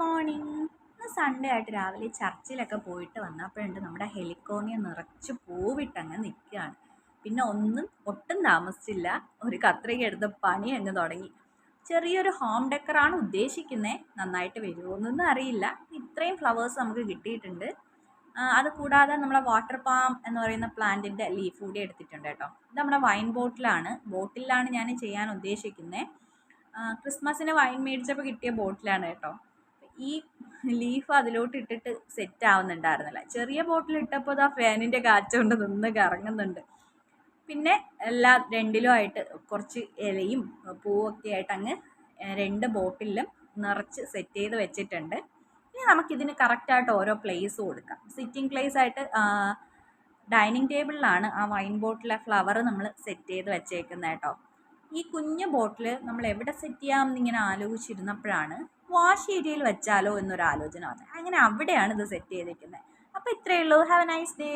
Morning. ഇന്ന് Sunday ആയിട്ട് രാവിലെ ചർച്ചിലൊക്കെ പോയിട്ട് വന്നപ്പോഴുണ്ട് നമ്മുടെ ഹെലിക്കോണിയ നിറച്ച് പൂവിട്ടങ്ങ് നിൽക്കുകയാണ്. പിന്നെ ഒട്ടും താമസിച്ചില്ല, ഒരു കത്രിക എടുത്ത് പണി അങ്ങ് തുടങ്ങി. ചെറിയൊരു ഹോം ഡെക്കറാണ് ഉദ്ദേശിക്കുന്നത്. നന്നായിട്ട് വരുമോന്നൊന്നും അറിയില്ല. ഇത്രയും ഫ്ലവേഴ്സ് നമുക്ക് കിട്ടിയിട്ടുണ്ട്. അത് കൂടാതെ നമ്മളെ വാട്ടർ പാം എന്ന് പറയുന്ന പ്ലാന്റിൻ്റെ ലീഫ് കൂടി എടുത്തിട്ടുണ്ട് കേട്ടോ. ഇത് നമ്മുടെ വൈൻ ബോട്ടിലാണ് ഞാൻ ചെയ്യാൻ ഉദ്ദേശിക്കുന്നത്. ക്രിസ്മസിന് വൈൻ മേടിച്ചപ്പോൾ കിട്ടിയ ബോട്ടിലാണ് കേട്ടോ. ഈ ലീഫ് അതിലോട്ട് ഇട്ടിട്ട് സെറ്റ് ആവുന്നുണ്ടായിരുന്നില്ല. ചെറിയ ബോട്ടിൽ ഇട്ടപ്പോൾ ആ ഫാനിൻ്റെ കാറ്റ് കൊണ്ട് നിന്ന് കറങ്ങുന്നുണ്ട്. പിന്നെ രണ്ടിലും ആയിട്ട് കുറച്ച് ഇലയും പൂവൊക്കെ ആയിട്ട് അങ്ങ് രണ്ട് ബോട്ടിലും നിറച്ച് സെറ്റ് ചെയ്ത് വെച്ചിട്ടുണ്ട്. ഇനി നമുക്കിതിന് കറക്റ്റായിട്ട് ഓരോ പ്ലേസ് കൊടുക്കാം. സിറ്റിംഗ് പ്ലേസ് ആയിട്ട് ഡൈനിങ് ടേബിളിലാണ് ആ വൈൻ ബോട്ടിലെ ഫ്ലവർ നമ്മൾ സെറ്റ് ചെയ്ത് വെച്ചേക്കുന്നത് കേട്ടോ. ഈ കുഞ്ഞു ബോട്ടിൽ നമ്മൾ എവിടെ സെറ്റ് ചെയ്യാമെന്ന് ഇങ്ങനെ ആലോചിച്ചിരുന്നപ്പോഴാണ് വാഷ് ഏരിയയിൽ വെച്ചാലോ എന്നൊരു ആലോചന വന്നത്. അങ്ങനെ അവിടെയാണ് ഇത് സെറ്റ് ചെയ്തിരിക്കുന്നത്. അപ്പോൾ ഇത്രയേ ഉള്ളൂ. Have A nice day.